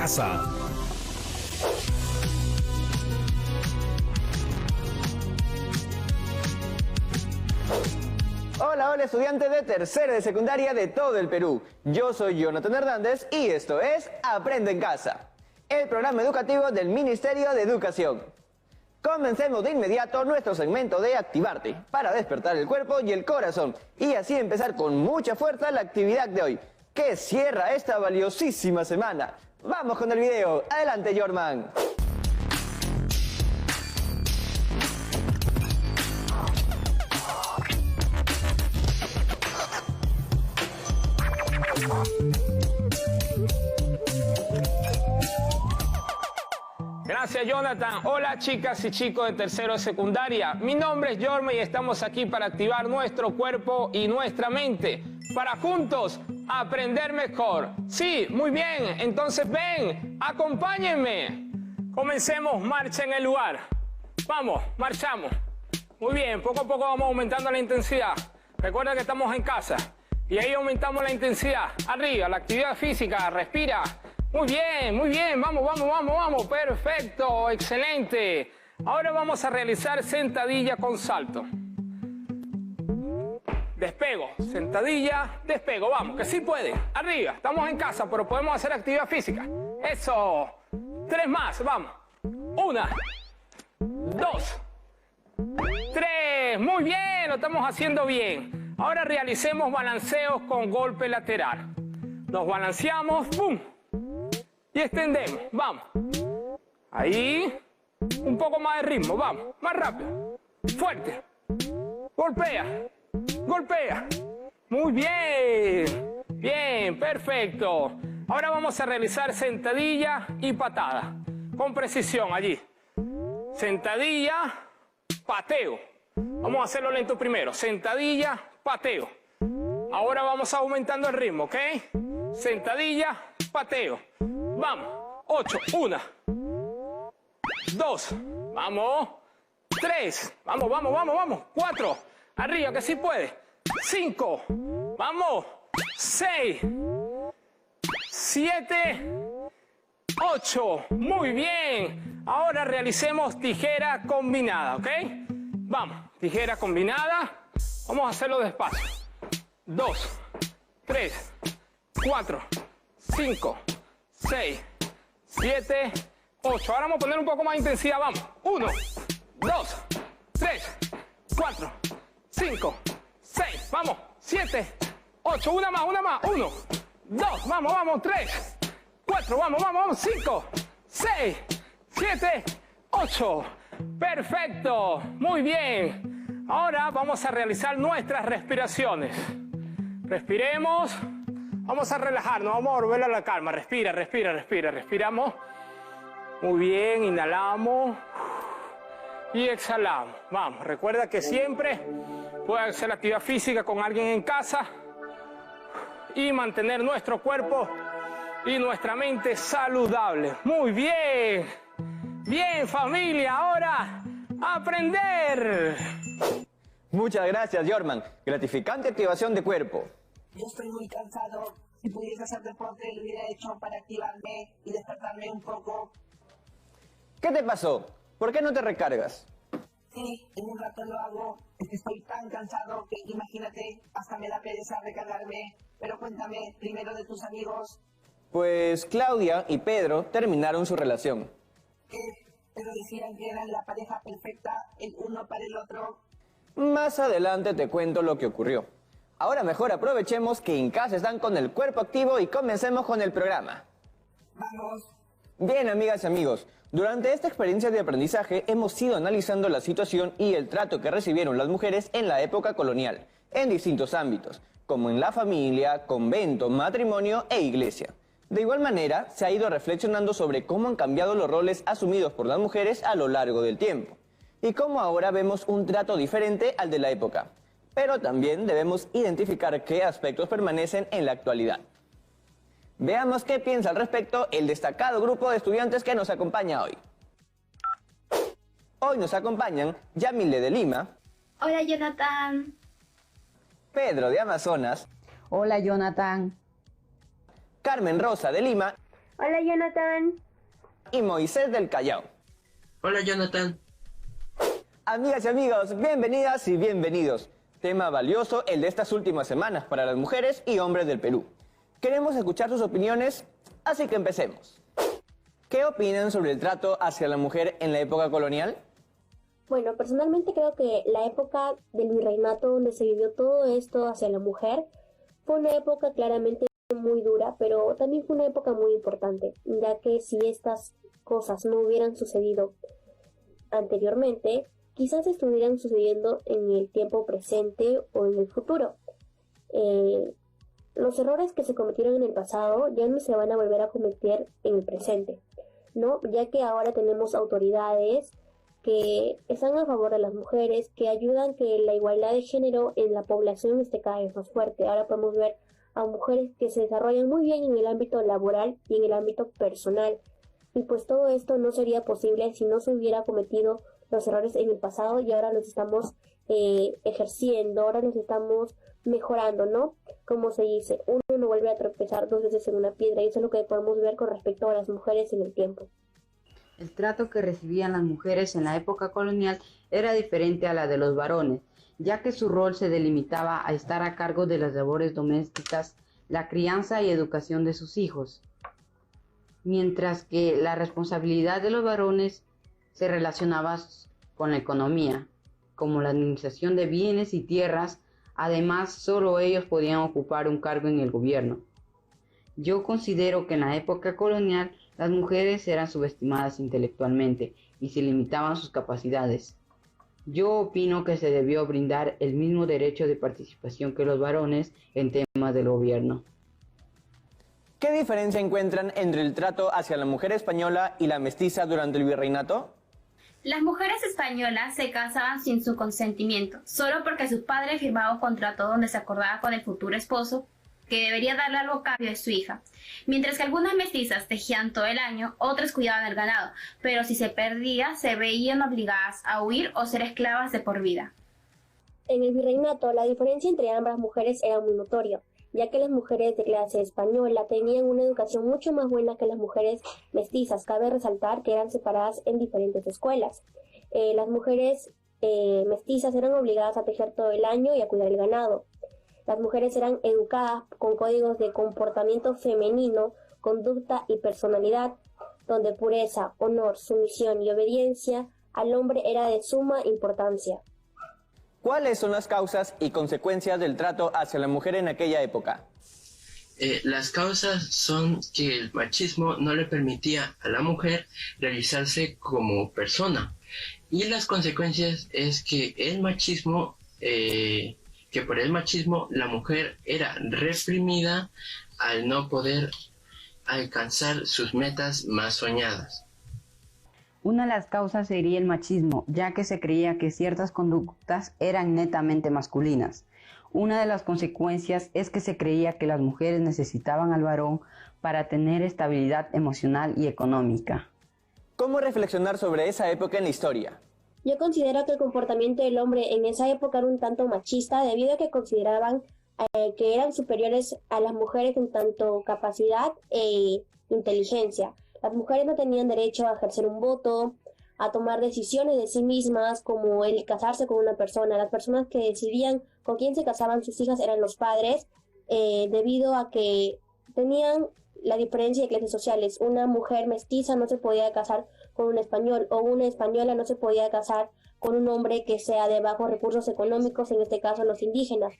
casa. Hola, hola estudiantes de tercero de secundaria de todo el Perú. Yo soy Jonathan Hernández y esto es Aprende en Casa, el programa educativo del Ministerio de Educación. Comencemos de inmediato nuestro segmento de Activarte para despertar el cuerpo y el corazón y así empezar con mucha fuerza la actividad de hoy, que cierra esta valiosísima semana. Vamos con el video. Adelante, Jorman. Gracias, Jonathan. Hola, chicas y chicos de tercero de secundaria. Mi nombre es Jorma y estamos aquí para activar nuestro cuerpo y nuestra mente, para juntos aprender mejor. Sí, muy bien. Entonces ven, acompáñenme. Comencemos, marcha en el lugar. Vamos, marchamos. Muy bien, poco a poco vamos aumentando la intensidad. Recuerda que estamos en casa. Y ahí aumentamos la intensidad. Arriba, la actividad física, respira. Muy bien, vamos, vamos, vamos, vamos, perfecto, excelente. Ahora vamos a realizar sentadilla con salto. Despego, sentadilla, despego, vamos, que sí puede. Arriba, estamos en casa, pero podemos hacer actividad física. Eso, 3 más, vamos. 1, 2, 3, muy bien, lo estamos haciendo bien. Ahora realicemos balanceos con golpe lateral. Nos balanceamos, ¡pum! Y extendemos, vamos. Ahí, un poco más de ritmo, vamos, más rápido. Fuerte. Golpea, golpea. Muy bien, bien, perfecto. Ahora vamos a realizar sentadilla y patada. Con precisión allí. Sentadilla, pateo. Vamos a hacerlo lento primero. Sentadilla, pateo. Ahora vamos aumentando el ritmo, ¿ok? Sentadilla, pateo. Vamos. 8. 1. 2. Vamos. 3. Vamos, vamos, vamos, vamos. 4. Arriba, que sí puede. 5. Vamos. 6. 7. 8. Muy bien. Ahora realicemos tijera combinada, ¿ok? Vamos. Tijera combinada. Vamos a hacerlo despacio. 2. 3. 4. 5. 6, 7, 8. Ahora vamos a poner un poco más de intensidad. Vamos. 1, 2, 3, 4, 5, 6. Vamos. 7, 8. Una más, una más. 1, 2. Vamos, vamos. 3, 4. Vamos, vamos, vamos. 5, 6, 7, 8. Perfecto. Muy bien. Ahora vamos a realizar nuestras respiraciones. Respiremos. Vamos a relajarnos, vamos a volver a la calma. Respira, respira, respira. Respiramos. Muy bien, inhalamos. Y exhalamos. Vamos, recuerda que siempre puedes hacer actividad física con alguien en casa y mantener nuestro cuerpo y nuestra mente saludable. Muy bien. Bien, familia, ahora a aprender. Muchas gracias, Jorman. Gratificante activación de cuerpo. Yo estoy muy cansado. Si pudiese hacer deporte, lo hubiera hecho para activarme y despertarme un poco. ¿Qué te pasó? ¿Por qué no te recargas? Sí, en un rato lo hago. Es que estoy tan cansado que, imagínate, hasta me da pereza recargarme. Pero cuéntame primero de tus amigos. Pues Claudia y Pedro terminaron su relación. ¿Qué? Pero decían que eran la pareja perfecta, el uno para el otro. Más adelante te cuento lo que ocurrió. Ahora mejor aprovechemos que en casa están con el cuerpo activo y comencemos con el programa. Vamos. Bien, amigas y amigos, durante esta experiencia de aprendizaje hemos ido analizando la situación y el trato que recibieron las mujeres en la época colonial, en distintos ámbitos, como en la familia, convento, matrimonio e iglesia. De igual manera, se ha ido reflexionando sobre cómo han cambiado los roles asumidos por las mujeres a lo largo del tiempo, y cómo ahora vemos un trato diferente al de la época. Pero también debemos identificar qué aspectos permanecen en la actualidad. Veamos qué piensa al respecto el destacado grupo de estudiantes que nos acompaña hoy. Hoy nos acompañan Yamile de Lima. Hola, Jonathan. Pedro de Amazonas. Hola, Jonathan. Carmen Rosa de Lima. Hola, Jonathan. Y Moisés del Callao. Hola, Jonathan. Amigas y amigos, bienvenidas y bienvenidos. Tema valioso el de estas últimas semanas para las mujeres y hombres del Perú. Queremos escuchar sus opiniones, así que empecemos. ¿Qué opinan sobre el trato hacia la mujer en la época colonial? Bueno, personalmente creo que la época del virreinato donde se vivió todo esto hacia la mujer fue una época claramente muy dura, pero también fue una época muy importante, ya que si estas cosas no hubieran sucedido anteriormente, quizás estuvieran sucediendo en el tiempo presente o en el futuro. Los errores que se cometieron en el pasado ya no se van a volver a cometer en el presente, ¿no? Ya que ahora tenemos autoridades que están a favor de las mujeres, que ayudan que la igualdad de género en la población esté cada vez más fuerte. Ahora podemos ver a mujeres que se desarrollan muy bien en el ámbito laboral y en el ámbito personal. Y pues todo esto no sería posible si no se hubiera cometido los errores en el pasado y ahora los estamos ejerciendo, ahora los estamos mejorando, ¿no? Como se dice, uno no vuelve a tropezar dos veces en una piedra y eso es lo que podemos ver con respecto a las mujeres en el tiempo. El trato que recibían las mujeres en la época colonial era diferente a la de los varones, ya que su rol se delimitaba a estar a cargo de las labores domésticas, la crianza y educación de sus hijos, mientras que la responsabilidad de los varones se relacionaba con la economía, como la administración de bienes y tierras. Además, solo ellos podían ocupar un cargo en el gobierno. Yo considero que en la época colonial las mujeres eran subestimadas intelectualmente y se limitaban sus capacidades. Yo opino que se debió brindar el mismo derecho de participación que los varones en temas del gobierno. ¿Qué diferencia encuentran entre el trato hacia la mujer española y la mestiza durante el virreinato? Las mujeres españolas se casaban sin su consentimiento, solo porque sus padres firmaban un contrato donde se acordaba con el futuro esposo que debería darle algo a cambio de su hija. Mientras que algunas mestizas tejían todo el año, otras cuidaban el ganado, pero si se perdía, se veían obligadas a huir o ser esclavas de por vida. En el virreinato, la diferencia entre ambas mujeres era muy notoria, ya que las mujeres de clase española tenían una educación mucho más buena que las mujeres mestizas. Cabe resaltar que eran separadas en diferentes escuelas. Las mujeres mestizas eran obligadas a tejer todo el año y a cuidar el ganado. Las mujeres eran educadas con códigos de comportamiento femenino, conducta y personalidad, donde pureza, honor, sumisión y obediencia al hombre era de suma importancia. ¿Cuáles son las causas y consecuencias del trato hacia la mujer en aquella época? Las causas son que el machismo no le permitía a la mujer realizarse como persona. Y las consecuencias es que por el machismo la mujer era reprimida al no poder alcanzar sus metas más soñadas. Una de las causas sería el machismo, ya que se creía que ciertas conductas eran netamente masculinas. Una de las consecuencias es que se creía que las mujeres necesitaban al varón para tener estabilidad emocional y económica. ¿Cómo reflexionar sobre esa época en la historia? Yo considero que el comportamiento del hombre en esa época era un tanto machista debido a que consideraban que eran superiores a las mujeres en tanto capacidad e inteligencia. Las mujeres no tenían derecho a ejercer un voto, a tomar decisiones de sí mismas, como el casarse con una persona. Las personas que decidían con quién se casaban sus hijas eran los padres, debido a que tenían la diferencia de clases sociales. Una mujer mestiza no se podía casar con un español, o una española no se podía casar con un hombre que sea de bajos recursos económicos, en este caso los indígenas.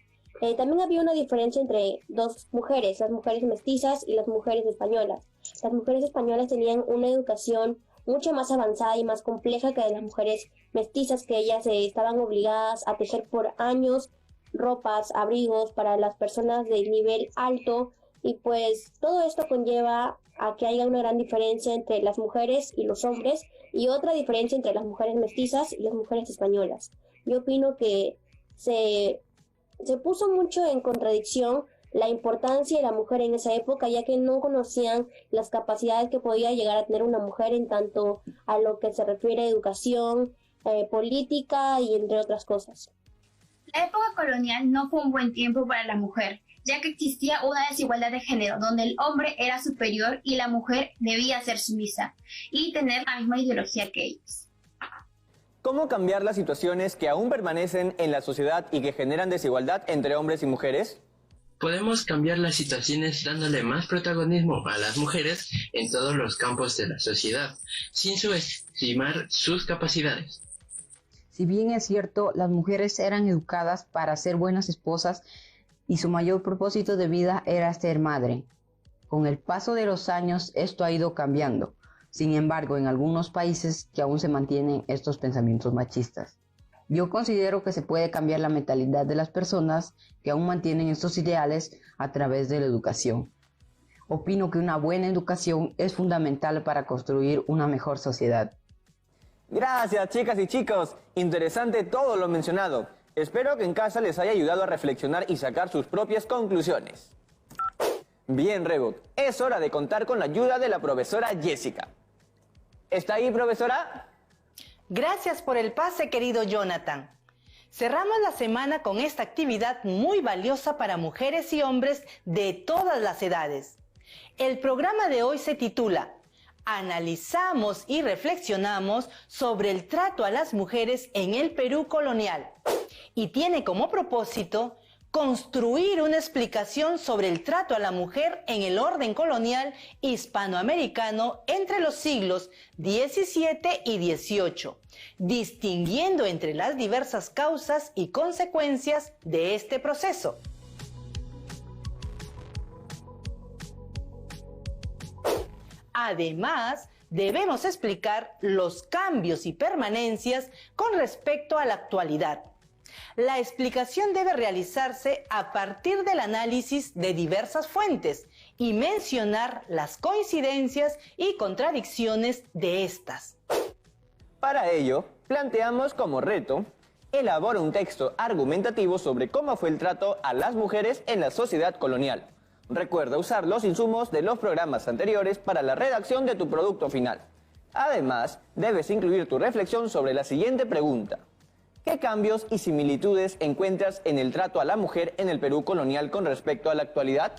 También había una diferencia entre dos mujeres, las mujeres mestizas y las mujeres españolas. Las mujeres españolas tenían una educación mucho más avanzada y más compleja que las mujeres mestizas, que ellas estaban obligadas a tejer por años ropas, abrigos para las personas del nivel alto, y pues todo esto conlleva a que haya una gran diferencia entre las mujeres y los hombres, y otra diferencia entre las mujeres mestizas y las mujeres españolas. Yo opino que se puso mucho en contradicción la importancia de la mujer en esa época, ya que no conocían las capacidades que podía llegar a tener una mujer en tanto a lo que se refiere a educación, política y entre otras cosas. La época colonial no fue un buen tiempo para la mujer, ya que existía una desigualdad de género, donde el hombre era superior y la mujer debía ser sumisa y tener la misma ideología que ellos. ¿Cómo cambiar las situaciones que aún permanecen en la sociedad y que generan desigualdad entre hombres y mujeres? Podemos cambiar las situaciones dándole más protagonismo a las mujeres en todos los campos de la sociedad, sin subestimar sus capacidades. Si bien es cierto, las mujeres eran educadas para ser buenas esposas y su mayor propósito de vida era ser madre. Con el paso de los años esto ha ido cambiando. Sin embargo, en algunos países que aún se mantienen estos pensamientos machistas. Yo considero que se puede cambiar la mentalidad de las personas que aún mantienen estos ideales a través de la educación. Opino que una buena educación es fundamental para construir una mejor sociedad. Gracias, chicas y chicos. Interesante todo lo mencionado. Espero que en casa les haya ayudado a reflexionar y sacar sus propias conclusiones. Bien, Rebot, es hora de contar con la ayuda de la profesora Jessica. ¿Está ahí, profesora? Gracias por el pase, querido Jonathan. Cerramos la semana con esta actividad muy valiosa para mujeres y hombres de todas las edades. El programa de hoy se titula Analizamos y reflexionamos sobre el trato a las mujeres en el Perú colonial y tiene como propósito construir una explicación sobre el trato a la mujer en el orden colonial hispanoamericano entre los siglos XVII y XVIII, distinguiendo entre las diversas causas y consecuencias de este proceso. Además, debemos explicar los cambios y permanencias con respecto a la actualidad. La explicación debe realizarse a partir del análisis de diversas fuentes y mencionar las coincidencias y contradicciones de estas. Para ello, planteamos como reto, elabora un texto argumentativo sobre cómo fue el trato a las mujeres en la sociedad colonial. Recuerda usar los insumos de los programas anteriores para la redacción de tu producto final. Además, debes incluir tu reflexión sobre la siguiente pregunta. ¿Qué cambios y similitudes encuentras en el trato a la mujer en el Perú colonial con respecto a la actualidad?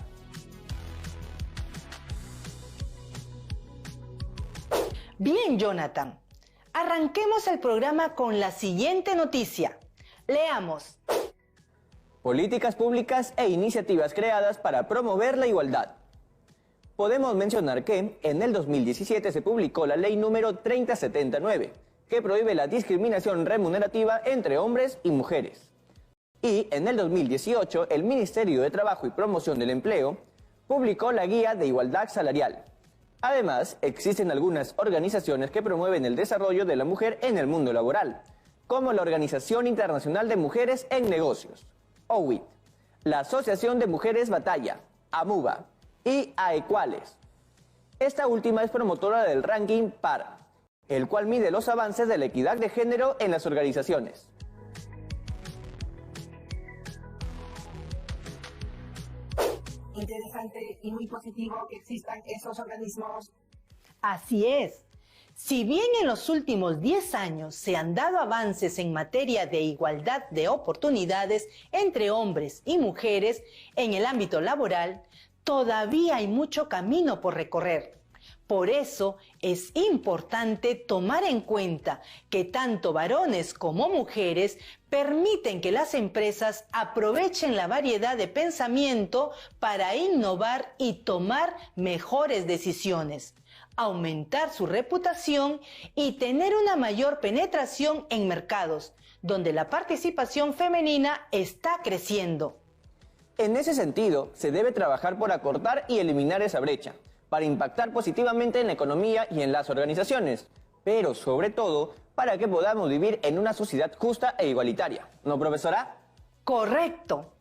Bien, Jonathan. Arranquemos el programa con la siguiente noticia. Leamos. Políticas públicas e iniciativas creadas para promover la igualdad. Podemos mencionar que en el 2017 se publicó la ley número 3079, que prohíbe la discriminación remunerativa entre hombres y mujeres. Y en el 2018, el Ministerio de Trabajo y Promoción del Empleo publicó la Guía de Igualdad Salarial. Además, existen algunas organizaciones que promueven el desarrollo de la mujer en el mundo laboral, como la Organización Internacional de Mujeres en Negocios, OWIT, la Asociación de Mujeres Batalla, AMUBA, y AEQUALES. Esta última es promotora del ranking PAR, el cual mide los avances de la equidad de género en las organizaciones. Interesante y muy positivo que existan esos organismos. Así es. Si bien en los últimos 10 años se han dado avances en materia de igualdad de oportunidades entre hombres y mujeres en el ámbito laboral, todavía hay mucho camino por recorrer. Por eso es importante tomar en cuenta que tanto varones como mujeres permiten que las empresas aprovechen la variedad de pensamiento para innovar y tomar mejores decisiones, aumentar su reputación y tener una mayor penetración en mercados, donde la participación femenina está creciendo. En ese sentido, se debe trabajar por acortar y eliminar esa brecha, para impactar positivamente en la economía y en las organizaciones, pero sobre todo para que podamos vivir en una sociedad justa e igualitaria. ¿No, profesora? Correcto.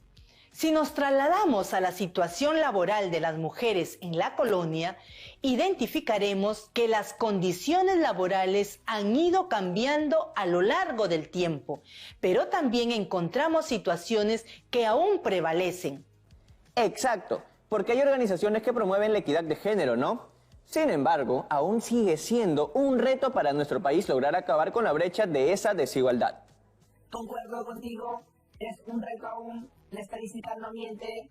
Si nos trasladamos a la situación laboral de las mujeres en la colonia, identificaremos que las condiciones laborales han ido cambiando a lo largo del tiempo, pero también encontramos situaciones que aún prevalecen. Exacto, porque hay organizaciones que promueven la equidad de género, ¿no? Sin embargo, aún sigue siendo un reto para nuestro país lograr acabar con la brecha de esa desigualdad. Concuerdo contigo, es un reto aún, la estadística no miente.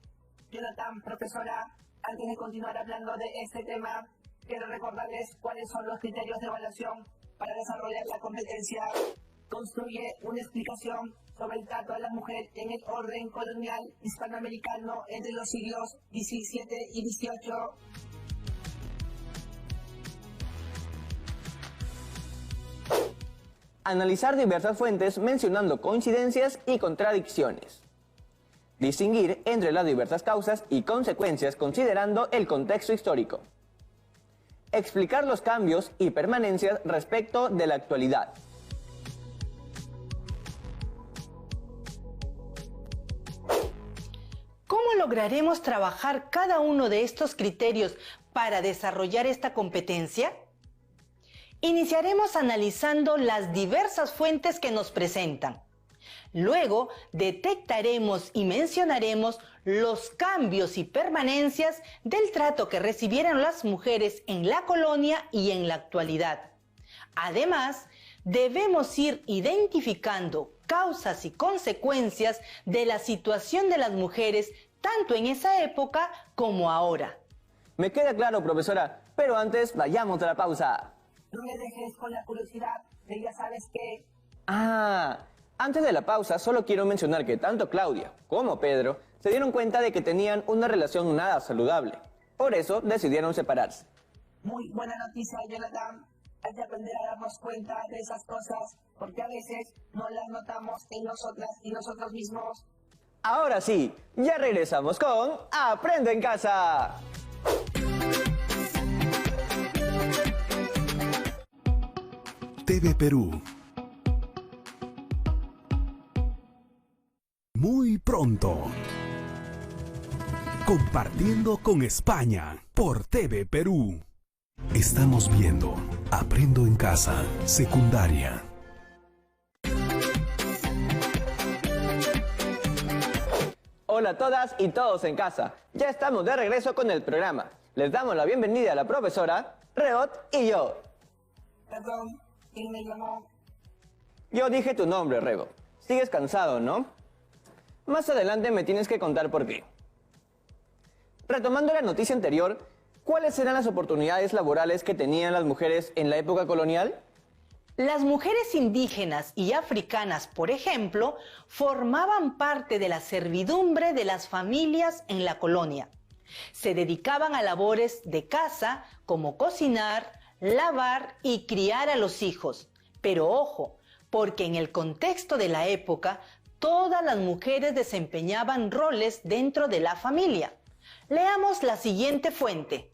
Jonathan, profesora, antes de continuar hablando de este tema, quiero recordarles cuáles son los criterios de evaluación para desarrollar la competencia. Construye una explicación sobre el trato a la mujer en el orden colonial hispanoamericano entre los siglos XVII y XVIII. Analizar diversas fuentes mencionando coincidencias y contradicciones. Distinguir entre las diversas causas y consecuencias considerando el contexto histórico. Explicar los cambios y permanencias respecto de la actualidad. ¿Cómo lograremos trabajar cada uno de estos criterios para desarrollar esta competencia? Iniciaremos analizando las diversas fuentes que nos presentan. Luego, detectaremos y mencionaremos los cambios y permanencias del trato que recibieron las mujeres en la colonia y en la actualidad. Además, debemos ir identificando causas y consecuencias de la situación de las mujeres tanto en esa época como ahora. Me queda claro, profesora, pero antes vayamos a la pausa. No me dejes con la curiosidad de ya sabes qué. Antes de la pausa, solo quiero mencionar que tanto Claudia como Pedro se dieron cuenta de que tenían una relación nada saludable. Por eso decidieron separarse. Muy buena noticia, Jonathan. Hay que aprender a darnos cuenta de esas cosas, porque a veces no las notamos en nosotras y nosotros mismos. Ahora sí, ya regresamos con Aprende en Casa. TV Perú. Muy pronto. Compartiendo con España por TV Perú. Estamos viendo Aprendo en Casa, secundaria. Hola a todas y todos en casa. Ya estamos de regreso con el programa. Les damos la bienvenida a la profesora, Reot y yo. Perdón, ¿quién me llamó? Yo dije tu nombre, Rego. Sigues cansado, ¿no? Más adelante me tienes que contar por qué. Retomando la noticia anterior, ¿cuáles eran las oportunidades laborales que tenían las mujeres en la época colonial? Las mujeres indígenas y africanas, por ejemplo, formaban parte de la servidumbre de las familias en la colonia. Se dedicaban a labores de casa como cocinar, lavar y criar a los hijos. Pero ojo, porque en el contexto de la época, todas las mujeres desempeñaban roles dentro de la familia. Leamos la siguiente fuente.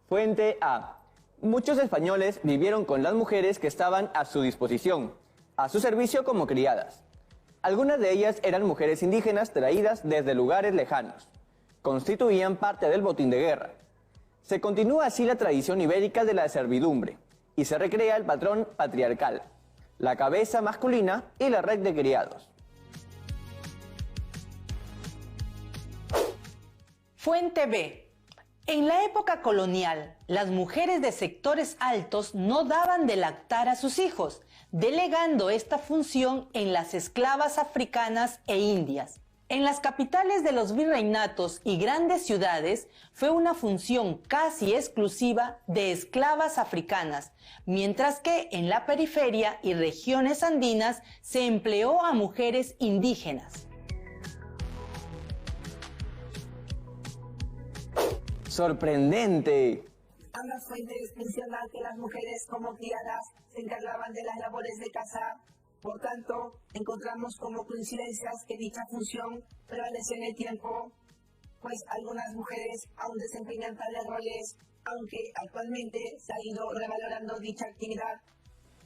Fuente A. Muchos españoles vivieron con las mujeres que estaban a su disposición, a su servicio como criadas. Algunas de ellas eran mujeres indígenas traídas desde lugares lejanos. Constituían parte del botín de guerra. Se continúa así la tradición ibérica de la servidumbre y se recrea el patrón patriarcal, la cabeza masculina y la red de criados. Fuente B. En la época colonial, las mujeres de sectores altos no daban de lactar a sus hijos, delegando esta función en las esclavas africanas e indias. En las capitales de los virreinatos y grandes ciudades fue una función casi exclusiva de esclavas africanas, mientras que en la periferia y regiones andinas se empleó a mujeres indígenas. ¡Sorprendente! Ambas fuentes mencionan que las mujeres como criadas se encargaban de las labores de casa. Por tanto, encontramos como coincidencias que dicha función prevalece en el tiempo, pues algunas mujeres aún desempeñan tales roles, aunque actualmente se ha ido revalorando dicha actividad.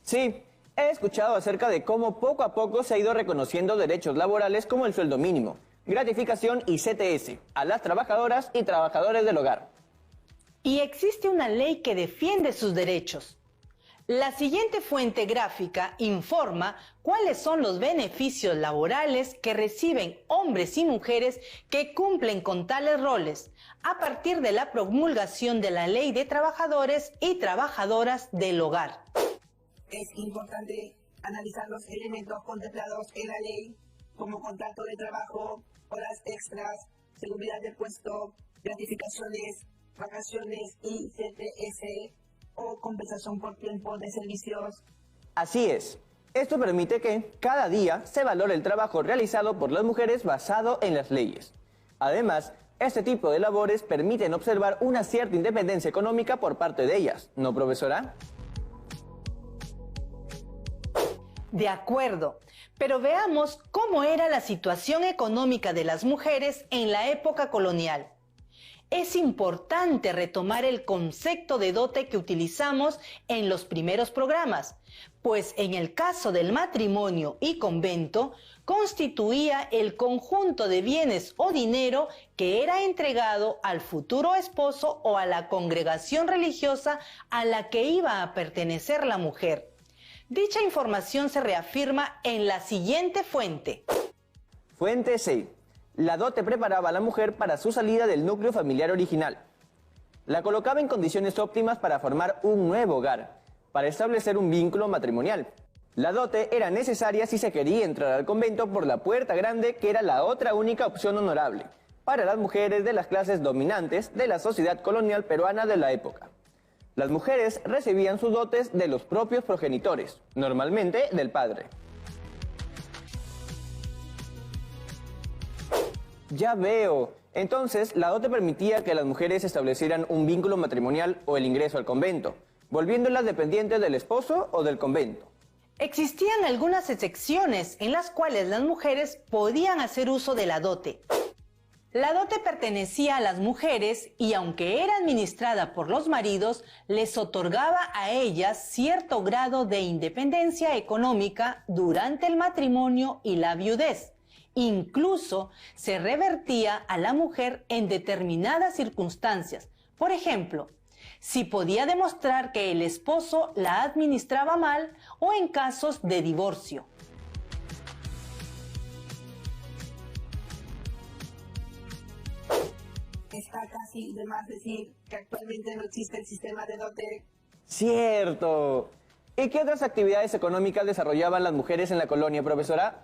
Sí, he escuchado acerca de cómo poco a poco se ha ido reconociendo derechos laborales como el sueldo mínimo, gratificación y CTS a las trabajadoras y trabajadores del hogar. Y existe una ley que defiende sus derechos. La siguiente fuente gráfica informa cuáles son los beneficios laborales que reciben hombres y mujeres que cumplen con tales roles a partir de la promulgación de la Ley de Trabajadores y Trabajadoras del Hogar. Es importante analizar los elementos contemplados en la ley, como contrato de trabajo, horas extras, seguridad de puesto, gratificaciones, vacaciones y CTS o compensación por tiempo de servicios. Así es. Esto permite que cada día se valore el trabajo realizado por las mujeres basado en las leyes. Además, este tipo de labores permiten observar una cierta independencia económica por parte de ellas, ¿no, profesora? De acuerdo, pero veamos cómo era la situación económica de las mujeres en la época colonial. Es importante retomar el concepto de dote que utilizamos en los primeros programas, pues en el caso del matrimonio y convento, constituía el conjunto de bienes o dinero que era entregado al futuro esposo o a la congregación religiosa a la que iba a pertenecer la mujer. Dicha información se reafirma en la siguiente fuente. Fuente C. La dote preparaba a la mujer para su salida del núcleo familiar original. La colocaba en condiciones óptimas para formar un nuevo hogar, para establecer un vínculo matrimonial. La dote era necesaria si se quería entrar al convento por la puerta grande, que era la otra única opción honorable para las mujeres de las clases dominantes de la sociedad colonial peruana de la época. Las mujeres recibían sus dotes de los propios progenitores, normalmente del padre. Ya veo. Entonces, la dote permitía que las mujeres establecieran un vínculo matrimonial o el ingreso al convento, volviéndolas dependientes del esposo o del convento. Existían algunas excepciones en las cuales las mujeres podían hacer uso de la dote. La dote pertenecía a las mujeres y, aunque era administrada por los maridos, les otorgaba a ellas cierto grado de independencia económica durante el matrimonio y la viudez. Incluso se revertía a la mujer en determinadas circunstancias. Por ejemplo, si podía demostrar que el esposo la administraba mal o en casos de divorcio. Está casi de más decir que actualmente no existe el sistema de dote. ¡Cierto! ¿Y qué otras actividades económicas desarrollaban las mujeres en la colonia, profesora?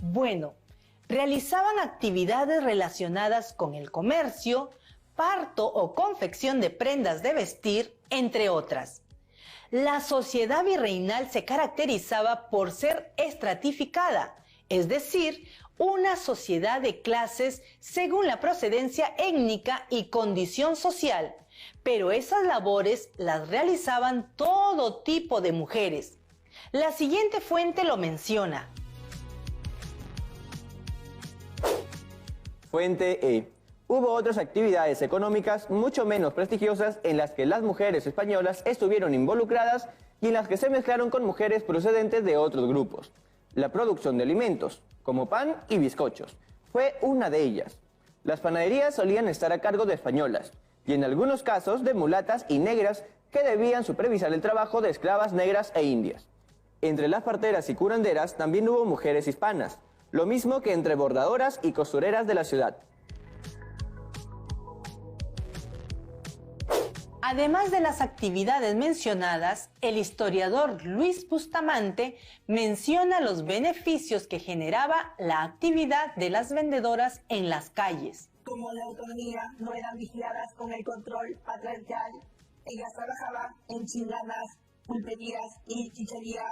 Bueno, realizaban actividades relacionadas con el comercio, parto o confección de prendas de vestir, entre otras. La sociedad virreinal se caracterizaba por ser estratificada, es decir, una sociedad de clases según la procedencia étnica y condición social, pero esas labores las realizaban todo tipo de mujeres. La siguiente fuente lo menciona. Fuente E. Hubo otras actividades económicas mucho menos prestigiosas en las que las mujeres españolas estuvieron involucradas y en las que se mezclaron con mujeres procedentes de otros grupos. La producción de alimentos, como pan y bizcochos, fue una de ellas. Las panaderías solían estar a cargo de españolas, y en algunos casos de mulatas y negras que debían supervisar el trabajo de esclavas negras e indias. Entre las parteras y curanderas también hubo mujeres hispanas, lo mismo que entre bordadoras y costureras de la ciudad. Además de las actividades mencionadas, el historiador Luis Bustamante menciona los beneficios que generaba la actividad de las vendedoras en las calles. Como la autonomía no eran vigiladas con el control patriarcal, ellas trabajaban en chinganas, pulperías y chicherías.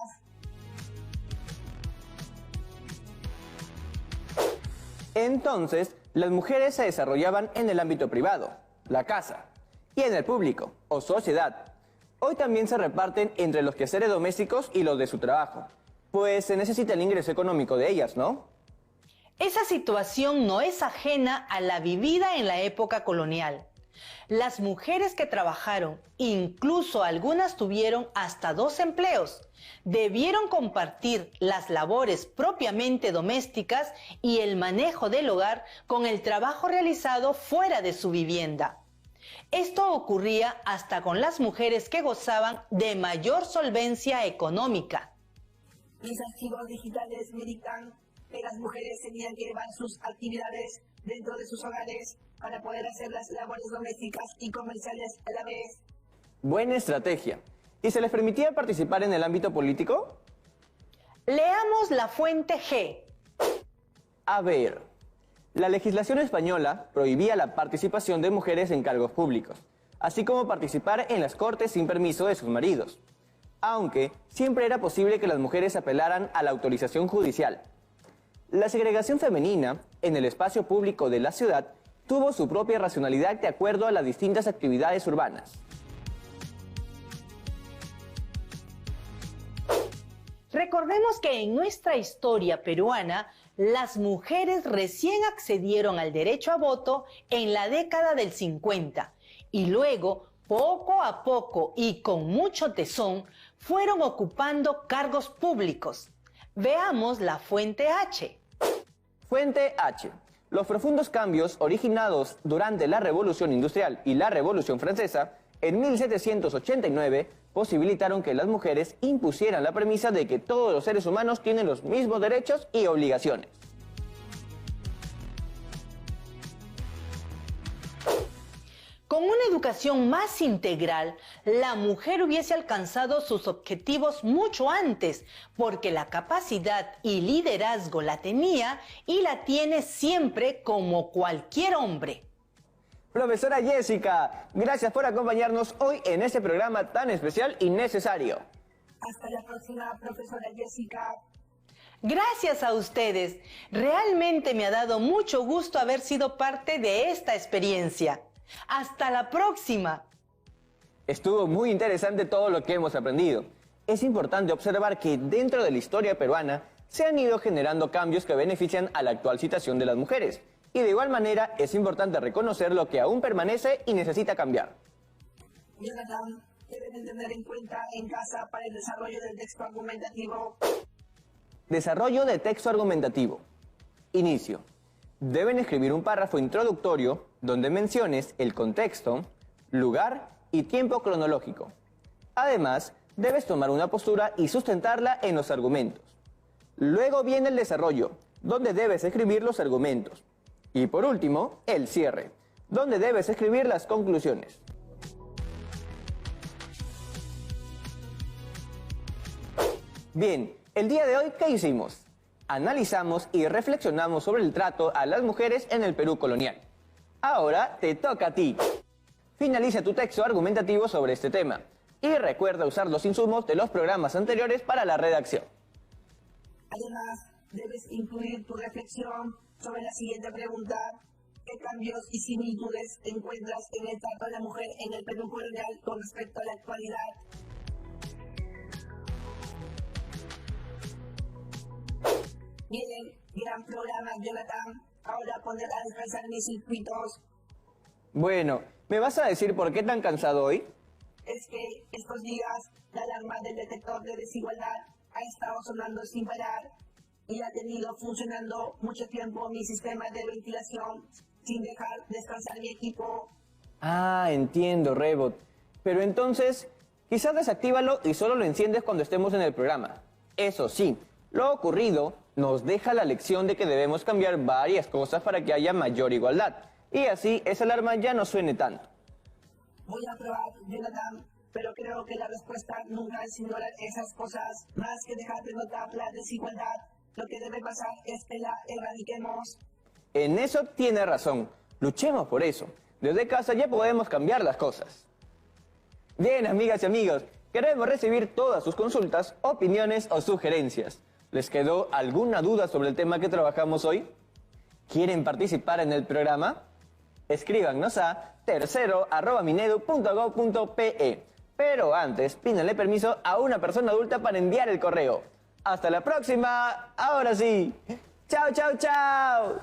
Entonces, las mujeres se desarrollaban en el ámbito privado, la casa, y en el público, o sociedad. Hoy también se reparten entre los quehaceres domésticos y los de su trabajo, pues se necesita el ingreso económico de ellas, ¿no? Esa situación no es ajena a la vivida en la época colonial. Las mujeres que trabajaron, incluso algunas tuvieron hasta 2 empleos, debieron compartir las labores propiamente domésticas y el manejo del hogar con el trabajo realizado fuera de su vivienda. Esto ocurría hasta con las mujeres que gozaban de mayor solvencia económica. Mis archivos digitales me indican que las mujeres tenían que llevar sus actividades dentro de sus hogares para poder hacer las labores domésticas y comerciales a la vez. Buena estrategia. ¿Y se les permitía participar en el ámbito político? Leamos la fuente G. A ver, La legislación española prohibía la participación de mujeres en cargos públicos, así como participar en las cortes sin permiso de sus maridos, aunque siempre era posible que las mujeres apelaran a la autorización judicial. La segregación femenina en el espacio público de la ciudad tuvo su propia racionalidad de acuerdo a las distintas actividades urbanas. Recordemos que en nuestra historia peruana, las mujeres recién accedieron al derecho a voto en la década del 50 y luego, poco a poco y con mucho tesón, fueron ocupando cargos públicos. Veamos la fuente H. Fuente H. Los profundos cambios originados durante la Revolución Industrial y la Revolución Francesa en 1789 posibilitaron que las mujeres impusieran la premisa de que todos los seres humanos tienen los mismos derechos y obligaciones. Con una educación más integral, la mujer hubiese alcanzado sus objetivos mucho antes, porque la capacidad y liderazgo la tenía y la tiene siempre como cualquier hombre. Profesora Jessica, gracias por acompañarnos hoy en este programa tan especial y necesario. Hasta la próxima, profesora Jessica. Gracias a ustedes. Realmente me ha dado mucho gusto haber sido parte de esta experiencia. ¡Hasta la próxima! Estuvo muy interesante todo lo que hemos aprendido. Es importante observar que dentro de la historia peruana se han ido generando cambios que benefician a la actual situación de las mujeres. Y de igual manera es importante reconocer lo que aún permanece y necesita cambiar. Jonathan, deben tener en cuenta en casa para el desarrollo del texto argumentativo. Desarrollo de texto argumentativo. Inicio. Deben escribir un párrafo introductorio donde menciones el contexto, lugar y tiempo cronológico. Además, debes tomar una postura y sustentarla en los argumentos. Luego viene el desarrollo, donde debes escribir los argumentos. Y por último, el cierre, donde debes escribir las conclusiones. Bien, el día de hoy, ¿qué hicimos? Analizamos y reflexionamos sobre el trato a las mujeres en el Perú colonial. Ahora te toca a ti. Finaliza tu texto argumentativo sobre este tema y recuerda usar los insumos de los programas anteriores para la redacción. Además, debes incluir tu reflexión sobre la siguiente pregunta. ¿Qué cambios y similitudes encuentras en el trato a la mujer en el Perú colonial con respecto a la actualidad? Bien, gran programa, Jonathan. Ahora poner a descansar mis circuitos. Bueno, ¿me vas a decir por qué tan cansado hoy? Es que estos días la alarma del detector de desigualdad ha estado sonando sin parar y ha tenido funcionando mucho tiempo mi sistema de ventilación sin dejar descansar mi equipo. Ah, entiendo, Rebot. Pero entonces, quizás desactívalo y solo lo enciendes cuando estemos en el programa. Eso sí, lo ocurrido nos deja la lección de que debemos cambiar varias cosas para que haya mayor igualdad. Y así esa alarma ya no suene tanto. Voy a probar, Jonathan, pero creo que la respuesta nunca es ignorar esas cosas, más que dejar de notar la desigualdad. Lo que debe pasar es que la erradiquemos. En eso tiene razón. Luchemos por eso. Desde casa ya podemos cambiar las cosas. Bien, amigas y amigos, queremos recibir todas sus consultas, opiniones o sugerencias. ¿Les quedó alguna duda sobre el tema que trabajamos hoy? ¿Quieren participar en el programa? Escríbanos a tercero@minedu.gov.pe. Pero antes, pídanle permiso a una persona adulta para enviar el correo. ¡Hasta la próxima! ¡Ahora sí! ¡Chao, chao, chao!